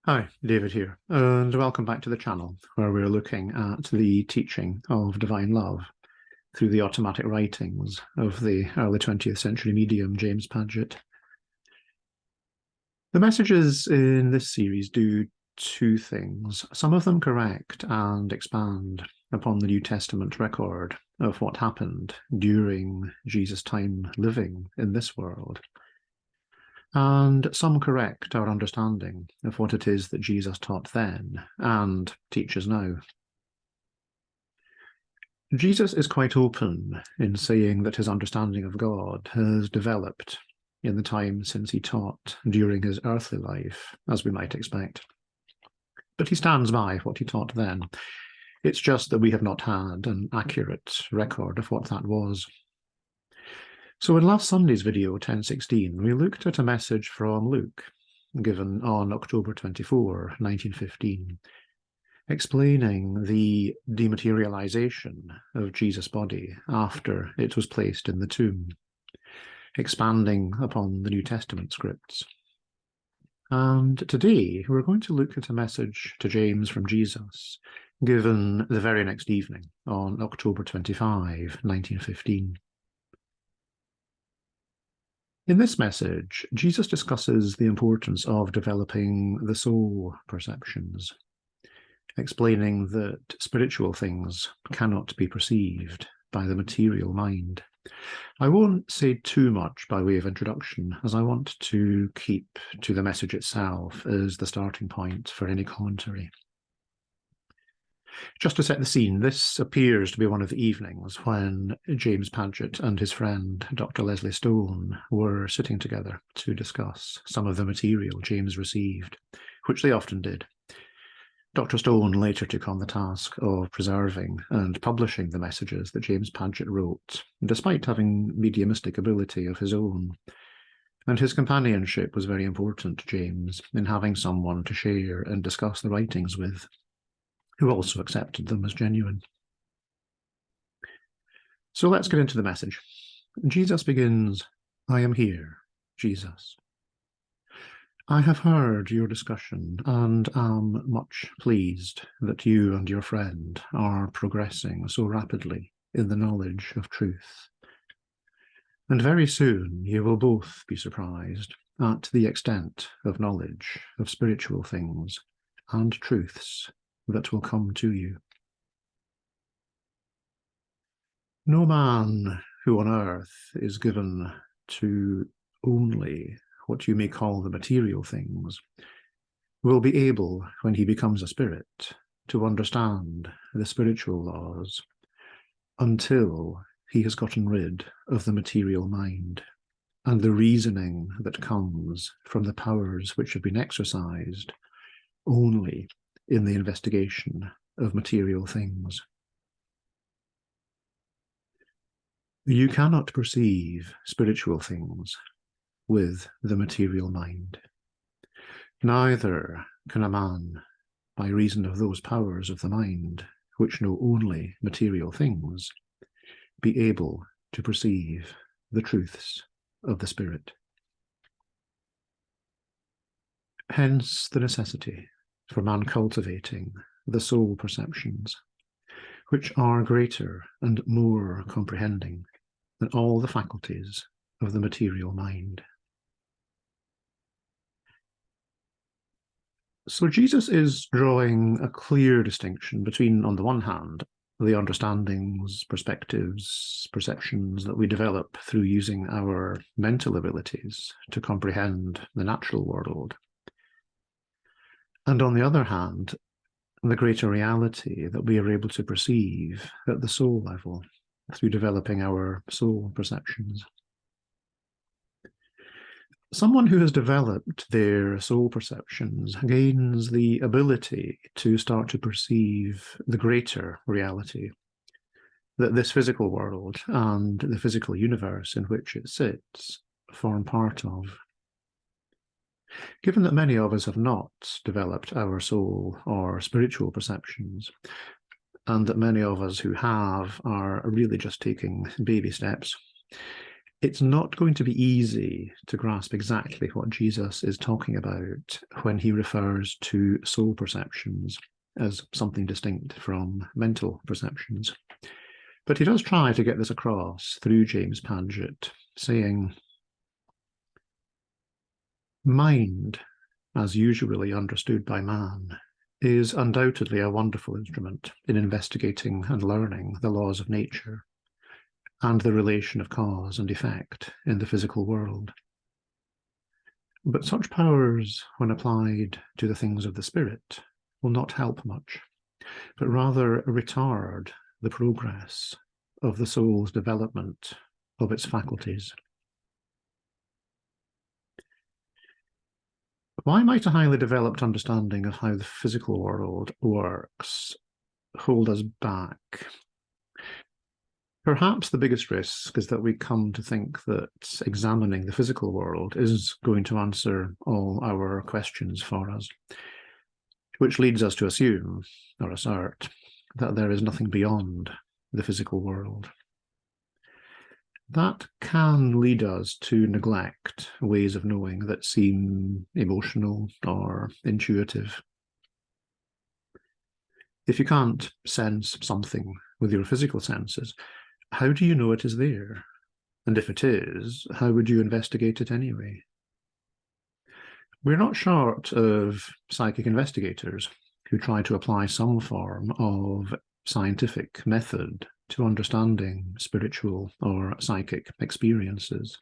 Hi, David here, and welcome back to the channel where we're looking at the teaching of divine love through the automatic writings of the early 20th century medium James Padgett. The messages in this series do two things, some of them correct and expand upon the New Testament record of what happened during Jesus' time living in this world, and some correct our understanding of what it is that Jesus taught then and teaches now. Jesus is quite open in saying that his understanding of God has developed in the time since he taught during his earthly life, as we might expect. But he stands by what he taught then. It's just that we have not had an accurate record of what that was. So in last Sunday's video, 1016, we looked at a message from Luke, given on October 24, 1915, explaining the dematerialization of Jesus' body after it was placed in the tomb, expanding upon the New Testament scripts. And today we're going to look at a message to James from Jesus, given the very next evening on October 25, 1915. In this message, Jesus discusses the importance of developing the soul perceptions, explaining that spiritual things cannot be perceived by the material mind. I won't say too much by way of introduction, as I want to keep to the message itself as the starting point for any commentary. Just to set the scene, this appears to be one of the evenings when James Padgett and his friend Dr. Leslie Stone were sitting together to discuss some of the material James received, which they often did. Dr. Stone later took on the task of preserving and publishing the messages that James Padgett wrote, despite having mediumistic ability of his own. And his companionship was very important to James in having someone to share and discuss the writings with, who also accepted them as genuine. So let's get into the message. Jesus begins, "I am here, Jesus. I have heard your discussion and am much pleased that you and your friend are progressing so rapidly in the knowledge of truth. And very soon you will both be surprised at the extent of knowledge of spiritual things and truths that will come to you. No man who on earth is given to only what you may call the material things will be able, when he becomes a spirit, to understand the spiritual laws until he has gotten rid of the material mind and the reasoning that comes from the powers which have been exercised only in the investigation of material things. You cannot perceive spiritual things with the material mind. Neither can a man, by reason of those powers of the mind which know only material things, be able to perceive the truths of the spirit. Hence the necessity for man cultivating the soul perceptions, which are greater and more comprehending than all the faculties of the material mind. So Jesus is drawing a clear distinction between, on the one hand, the understandings, perspectives, perceptions that we develop through using our mental abilities to comprehend the natural world, and on the other hand, the greater reality that we are able to perceive at the soul level through developing our soul perceptions. Someone who has developed their soul perceptions gains the ability to start to perceive the greater reality that this physical world and the physical universe in which it sits form part of. Given that many of us have not developed our soul or spiritual perceptions, and that many of us who have are really just taking baby steps, It's not going to be easy to grasp exactly what Jesus is talking about when he refers to soul perceptions as something distinct from mental perceptions. But he does try to get this across through James Padgett, saying, mind, as usually understood by man, is undoubtedly a wonderful instrument in investigating and learning the laws of nature and the relation of cause and effect in the physical world. But such powers, when applied to the things of the spirit, will not help much, but rather retard the progress of the soul's development of its faculties. Why might a highly developed understanding of how the physical world works hold us back? Perhaps the biggest risk is that we come to think that examining the physical world is going to answer all our questions for us, which leads us to assume, or assert, that there is nothing beyond the physical world. That can lead us to neglect ways of knowing that seem emotional or intuitive. If you can't sense something with your physical senses, how do you know it is there? And if it is, how would you investigate it anyway? We're not short of psychic investigators who try to apply some form of scientific method to understanding spiritual or psychic experiences.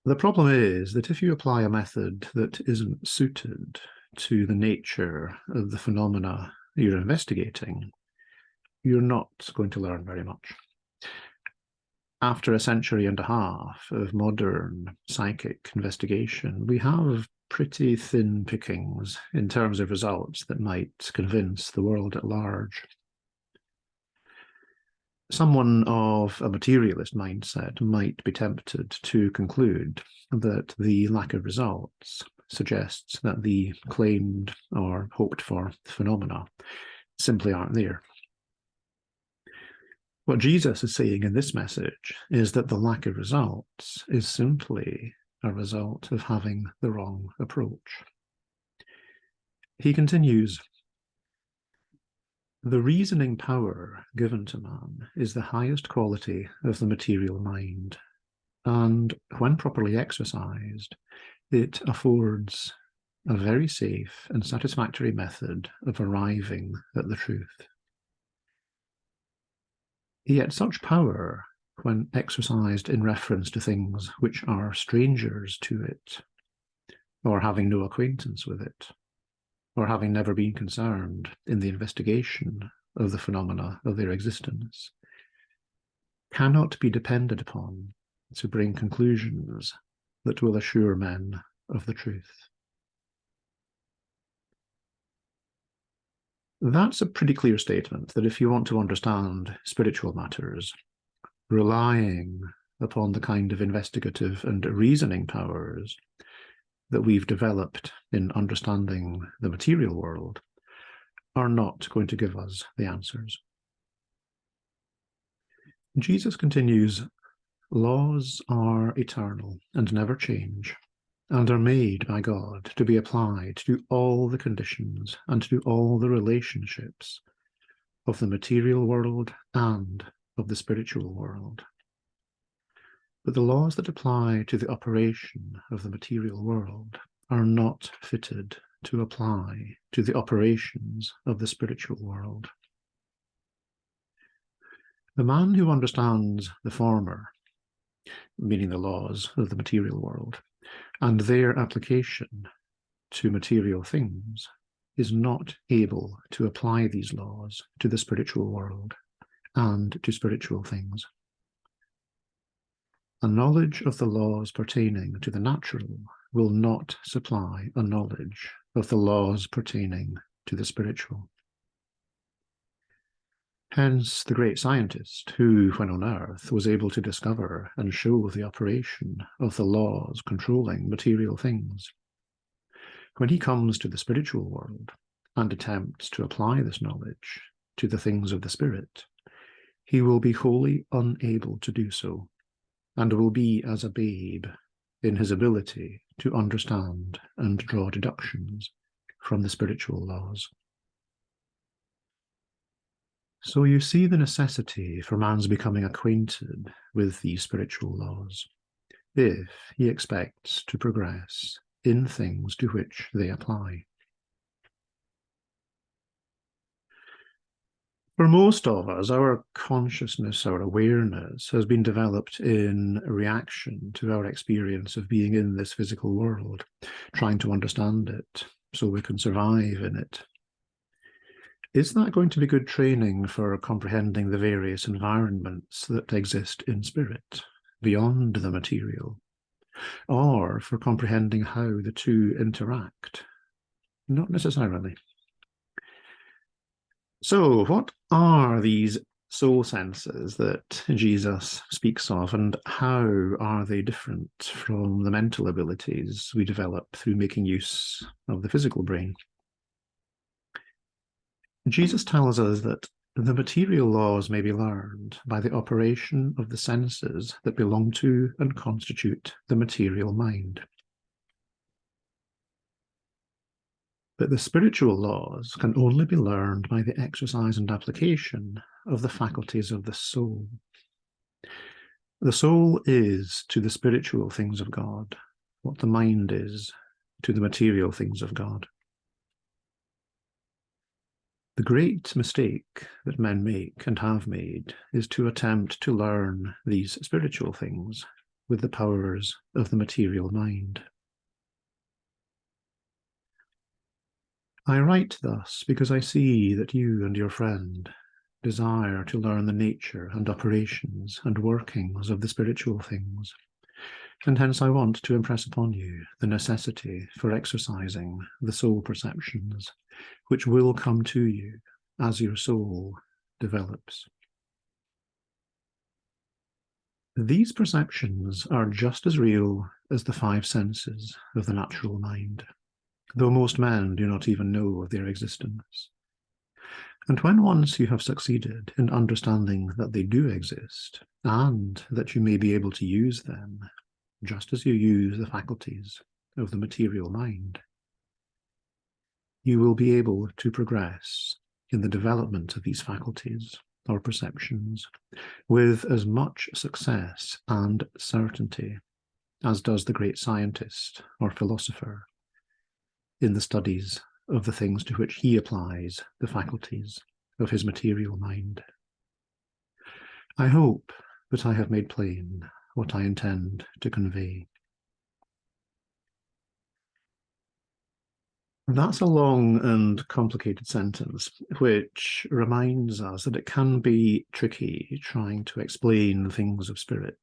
The problem is that if you apply a method that isn't suited to the nature of the phenomena you're investigating, you're not going to learn very much. After a century and a half of modern psychic investigation, we have pretty thin pickings in terms of results that might convince the world at large. Someone of a materialist mindset might be tempted to conclude that the lack of results suggests that the claimed or hoped for phenomena simply aren't there. What Jesus is saying in this message is that the lack of results is simply a result of having the wrong approach. He continues, the reasoning power given to man is the highest quality of the material mind, and when properly exercised, it affords a very safe and satisfactory method of arriving at the truth. Yet such power, when exercised in reference to things which are strangers to it, or having no acquaintance with it, or having never been concerned in the investigation of the phenomena of their existence, cannot be depended upon to bring conclusions that will assure men of the truth. That's a pretty clear statement that if you want to understand spiritual matters, relying upon the kind of investigative and reasoning powers that we've developed in understanding the material world are not going to give us the answers. Jesus continues, laws are eternal and never change, and are made by God to be applied to all the conditions and to all the relationships of the material world and of the spiritual world. But the laws that apply to the operation of the material world are not fitted to apply to the operations of the spiritual world. The man who understands the former, meaning the laws of the material world, and their application to material things, is not able to apply these laws to the spiritual world and to spiritual things. A knowledge of the laws pertaining to the natural will not supply a knowledge of the laws pertaining to the spiritual. Hence, the great scientist who, when on Earth, was able to discover and show the operation of the laws controlling material things, when he comes to the spiritual world and attempts to apply this knowledge to the things of the spirit, he will be wholly unable to do so, and will be as a babe in his ability to understand and draw deductions from the spiritual laws. So you see the necessity for man's becoming acquainted with these spiritual laws, if he expects to progress in things to which they apply. For most of us, our consciousness, our awareness has been developed in reaction to our experience of being in this physical world, trying to understand it so we can survive in it. Is that going to be good training for comprehending the various environments that exist in spirit, beyond the material, or for comprehending how the two interact? Not necessarily. So, what are these soul senses that Jesus speaks of, and how are they different from the mental abilities we develop through making use of the physical brain? Jesus tells us that the material laws may be learned by the operation of the senses that belong to and constitute the material mind. But the spiritual laws can only be learned by the exercise and application of the faculties of the soul. The soul is to the spiritual things of God what the mind is to the material things of God. The great mistake that men make and have made is to attempt to learn these spiritual things with the powers of the material mind. I write thus because I see that you and your friend desire to learn the nature and operations and workings of the spiritual things, and hence I want to impress upon you the necessity for exercising the soul perceptions, which will come to you as your soul develops. These perceptions are just as real as the five senses of the natural mind, though most men do not even know of their existence. And when once you have succeeded in understanding that they do exist, and that you may be able to use them, just as you use the faculties of the material mind, you will be able to progress in the development of these faculties or perceptions with as much success and certainty as does the great scientist or philosopher in the studies of the things to which he applies the faculties of his material mind. I hope that I have made plain what I intend to convey. That's a long and complicated sentence, which reminds us that it can be tricky trying to explain things of spirit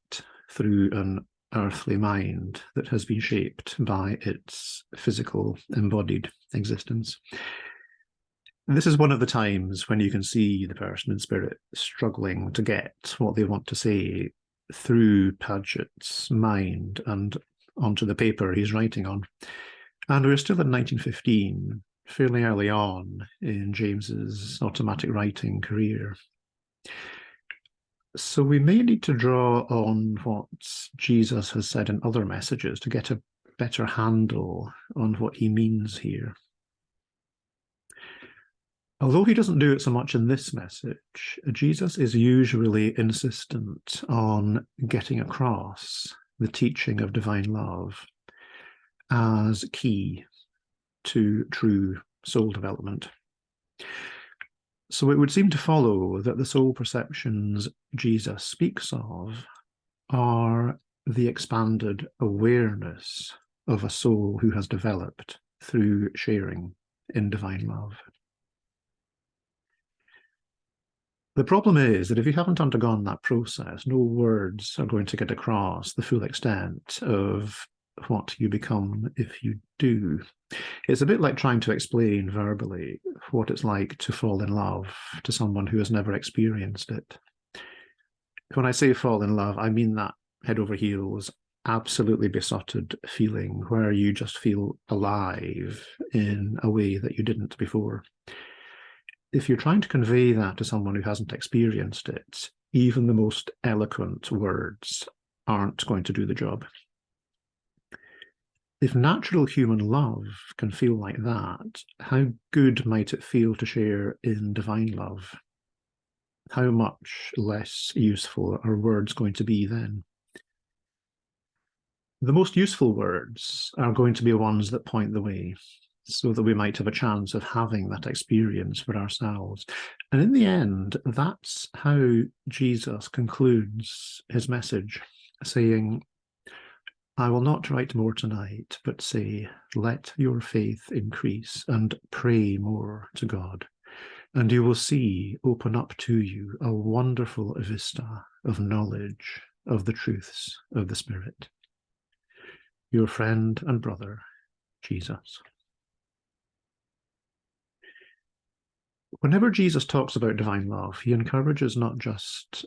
through an earthly mind that has been shaped by its physical embodied existence. This is one of the times when you can see the person in spirit struggling to get what they want to say through Padgett's mind and onto the paper he's writing on. And we're still in 1915, fairly early on in James's automatic writing career. So we may need to draw on what Jesus has said in other messages to get a better handle on what he means here. Although he doesn't do it so much in this message, Jesus is usually insistent on getting across the teaching of divine love as key to true soul development. So it would seem to follow that the soul perceptions Jesus speaks of are the expanded awareness of a soul who has developed through sharing in divine love. The problem is that if you haven't undergone that process, no words are going to get across the full extent of what you become if you do. It's a bit like trying to explain verbally what it's like to fall in love to someone who has never experienced it. When I say fall in love, I mean that head over heels, absolutely besotted feeling where you just feel alive in a way that you didn't before. If you're trying to convey that to someone who hasn't experienced it, even the most eloquent words aren't going to do the job. If natural human love can feel like that, how good might it feel to share in divine love? How much less useful are words going to be then? The most useful words are going to be ones that point the way, so that we might have a chance of having that experience for ourselves. And in the end, that's how Jesus concludes his message, saying, I will not write more tonight, but say, let your faith increase and pray more to God, and you will see open up to you a wonderful vista of knowledge of the truths of the Spirit. Your friend and brother, Jesus. Whenever Jesus talks about divine love, he encourages not just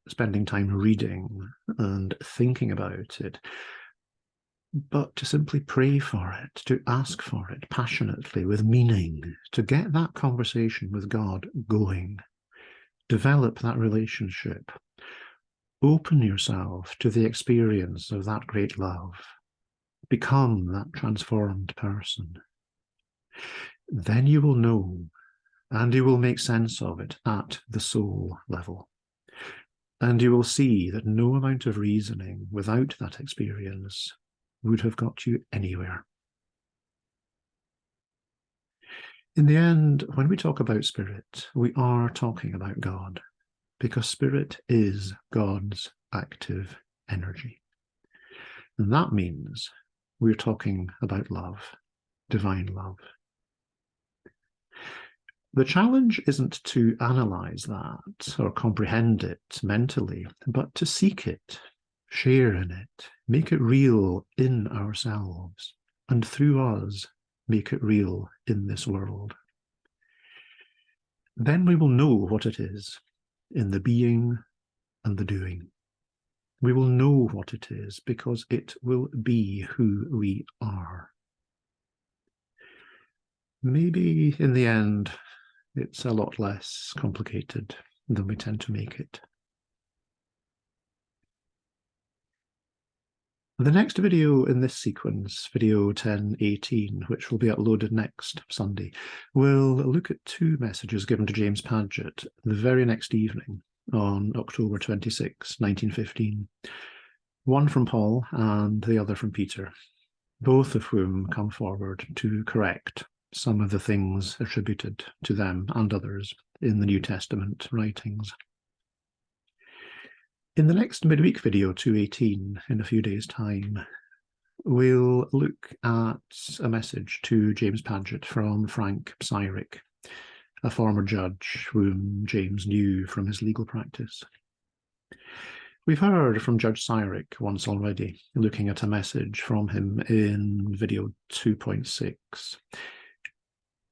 spending time reading and thinking about it, but to simply pray for it, to ask for it passionately, with meaning, to get that conversation with God going, develop that relationship, open yourself to the experience of that great love, become that transformed person. Then you will know, and you will make sense of it at the soul level. And you will see that no amount of reasoning without that experience would have got you anywhere. In the end, when we talk about spirit, we are talking about God, because spirit is God's active energy. And that means we're talking about love, divine love. The challenge isn't to analyze that or comprehend it mentally, but to seek it, share in it, make it real in ourselves, and through us, make it real in this world. Then we will know what it is in the being and the doing. We will know what it is because it will be who we are. Maybe in the end, it's a lot less complicated than we tend to make it. The next video in this sequence, video 1018, which will be uploaded next Sunday, will look at two messages given to James Padgett the very next evening on October 26, 1915. One from Paul and the other from Peter, both of whom come forward to correct some of the things attributed to them and others in the New Testament writings. In the next midweek video, 218, in a few days' time, we'll look at a message to James Padgett from Frank Psyrick, a former judge whom James knew from his legal practice. We've heard from Judge Psyrick once already, looking at a message from him in video 2.6.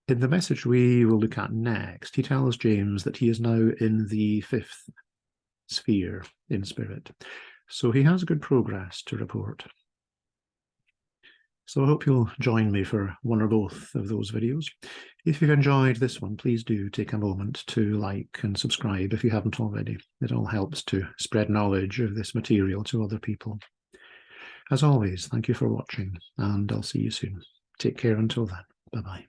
In the message we will look at next, he tells James that he is now in the fifth sphere in spirit. So he has good progress to report. So I hope you'll join me for one or both of those videos. If you've enjoyed this one, please do take a moment to like and subscribe if you haven't already. It all helps to spread knowledge of this material to other people. As always, thank you for watching, and I'll see you soon. Take care until then. Bye-bye.